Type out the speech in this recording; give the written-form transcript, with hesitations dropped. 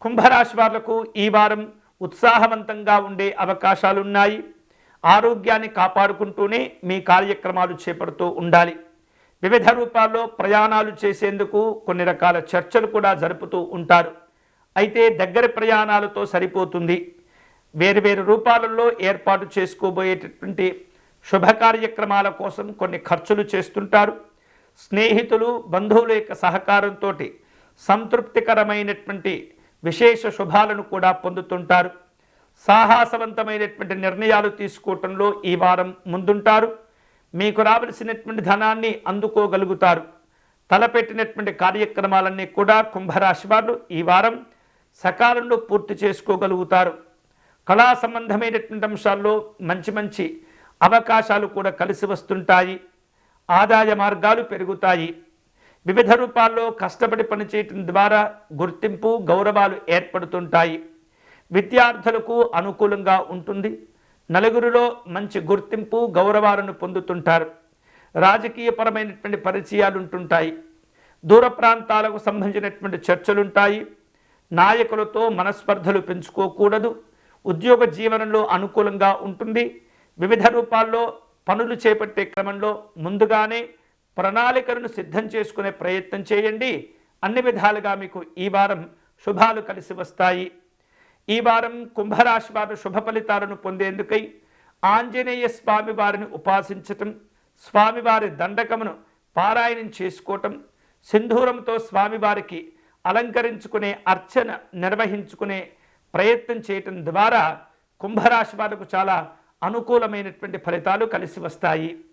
కుంభరాశి వాళ్లకు ఈ వారం ఉత్సాహవంతంగా ఉండే అవకాశాలున్నాయి. ఆరోగ్యాన్ని కాపాడుకుంటూనే మీ కార్యక్రమాలు చేపడుతూ ఉండాలి. వివిధ రూపాల్లో ప్రయాణాలు చేసేందుకు కొన్ని రకాల చర్చలు కూడా జరుపుతూ ఉంటారు. అయితే దగ్గర ప్రయాణాలతో సరిపోతుంది. వేరువేరు రూపాలలో ఏర్పాటు చేసుకోబోయేటటువంటి శుభ కార్యక్రమాల కోసం కొన్ని ఖర్చులు చేస్తుంటారు. స్నేహితులు బంధువుల యొక్క సహకారంతో సంతృప్తికరమైనటువంటి విశేష శుభాలను కూడా పొందుతుంటారు. సాహసవంతమైనటువంటి నిర్ణయాలు తీసుకోవటంలో ఈ వారం ముందుంటారు. మీకు రావలసినటువంటి ధనాన్ని అందుకోగలుగుతారు. తలపెట్టినటువంటి కార్యక్రమాలన్నీ కూడా కుంభరాశి వారు ఈ వారం సకాలంలో పూర్తి చేసుకోగలుగుతారు. కళా సంబంధమైనటువంటి అంశాల్లో మంచి మంచి అవకాశాలు కూడా కలిసి వస్తుంటాయి. ఆదాయ మార్గాలు పెరుగుతాయి. వివిధ రూపాల్లో కష్టపడి పనిచేయటం ద్వారా గుర్తింపు గౌరవాలు ఏర్పడుతుంటాయి. విద్యార్థులకు అనుకూలంగా ఉంటుంది. నలుగురిలో మంచి గుర్తింపు గౌరవాలను పొందుతుంటారు. రాజకీయపరమైనటువంటి పరిచయాలు ఉంటుంటాయి. దూర ప్రాంతాలకు సంబంధించినటువంటి చర్చలుంటాయి. నాయకులతో మనస్పర్ధలు పెంచుకోకూడదు. ఉద్యోగ జీవనంలో అనుకూలంగా ఉంటుంది. వివిధ రూపాల్లో పనులు చేపట్టే క్రమంలో ముందుగానే ప్రణాళికలను సిద్ధం చేసుకునే ప్రయత్నం చేయండి. అన్ని విధాలుగా మీకు ఈ వారం శుభాలు కలిసి వస్తాయి. ఈ వారం కుంభరాశి వారు శుభ ఫలితాలను పొందేందుకై ఆంజనేయ స్వామి వారిని ఉపాసించటం, స్వామివారి దండకమును పారాయణం చేసుకోవటం, సింధూరంతో స్వామివారికి అలంకరించుకునే అర్చన నిర్వహించుకునే ప్రయత్నం చేయటం ద్వారా కుంభరాశి వారికి చాలా అనుకూలమైనటువంటి ఫలితాలు కలిసి వస్తాయి.